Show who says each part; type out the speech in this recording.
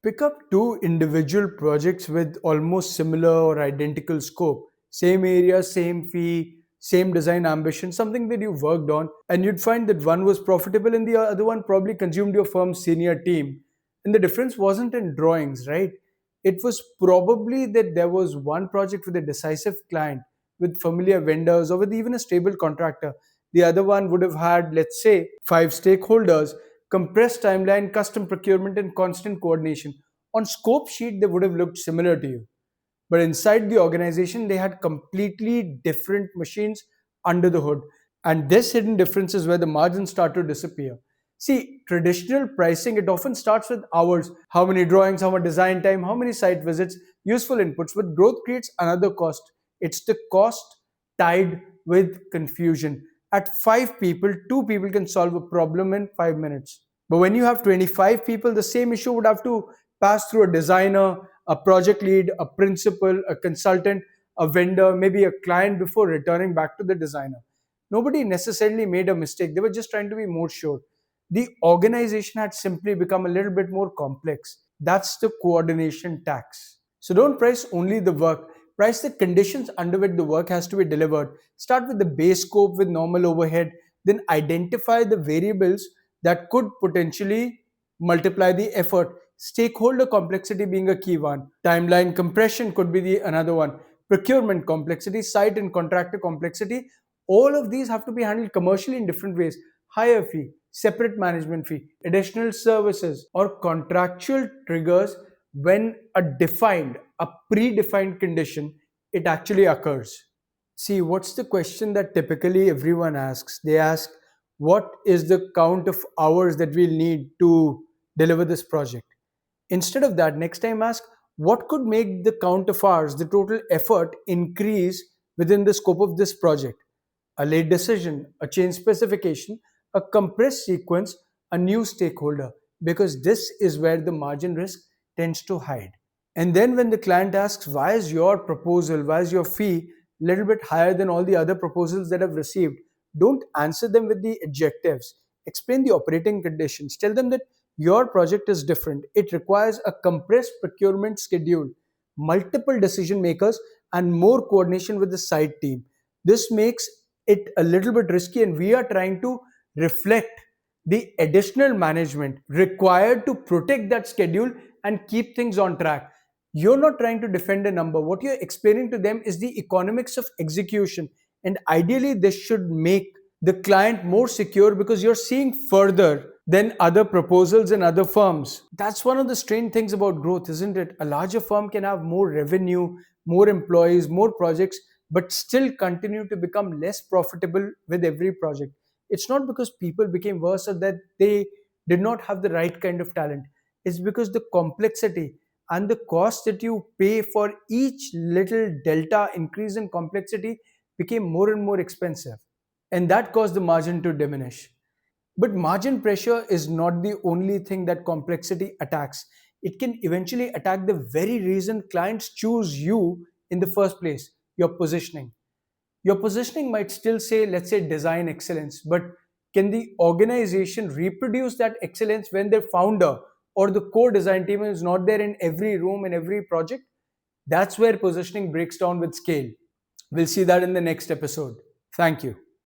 Speaker 1: Pick up two individual projects with almost similar or identical scope, same area, same fee, same design ambition, something that you worked on, and you'd find that one was profitable and the other one probably consumed your firm's senior team. And the difference wasn't in drawings, right? It was probably that there was one project with a decisive client, with familiar vendors, or with even a stable contractor. The other one would have had, let's say, five stakeholders, compressed timeline, custom procurement, and constant coordination. On scope sheet, they would have looked similar to you. But inside the organization, they had completely different machines under the hood. And this hidden difference is where the margins start to disappear. See, traditional pricing, it often starts with hours. How many drawings, how much design time, how many site visits, useful inputs. But growth creates another cost. It's the cost tied with confusion. At five people, two people can solve a problem in 5 minutes. But when you have 25 people, the same issue would have to pass through a designer, a project lead, a principal, a consultant, a vendor, maybe a client before returning back to the designer. Nobody necessarily made a mistake. They were just trying to be more sure. The organization had simply become a little bit more complex. That's the coordination tax. So don't price only the work, price the conditions under which the work has to be delivered. Start with the base scope with normal overhead, then identify the variables that could potentially multiply the effort. Stakeholder complexity being a key one. Timeline compression could be the another one. Procurement complexity, site and contractor complexity. All of these have to be handled commercially in different ways. Higher fee, separate management fee, additional services, or contractual triggers when a predefined condition, it actually occurs. See, what's the question that typically everyone asks? They ask, what is the count of hours that we'll need to deliver this project? Instead of that, next time ask, what could make the count of hours, the total effort, increase within the scope of this project? A late decision, a change specification, a compressed sequence, a new stakeholder, because this is where the margin risk tends to hide. And then when the client asks, why is your proposal, why is your fee a little bit higher than all the other proposals that I've received? Don't answer them with the adjectives. Explain the operating conditions. Tell them that your project is different. It requires a compressed procurement schedule, multiple decision makers, and more coordination with the site team. This makes it a little bit risky, and we are trying to reflect the additional management required to protect that schedule and keep things on track. You're not trying to defend a number. What you're explaining to them is the economics of execution. And ideally, this should make the client more secure because you're seeing further than other proposals and other firms. That's one of the strange things about growth, isn't it? A larger firm can have more revenue, more employees, more projects, but still continue to become less profitable with every project. It's not because people became worse or that they did not have the right kind of talent. It's because the complexity and the cost that you pay for each little delta increase in complexity became more and more expensive. And that caused the margin to diminish. But margin pressure is not the only thing that complexity attacks. It can eventually attack the very reason clients choose you in the first place, your positioning. Your positioning might still say, let's say, design excellence, but can the organization reproduce that excellence when their founder or the core design team is not there in every room in every project? That's where positioning breaks down with scale. We'll see that in the next episode. Thank you.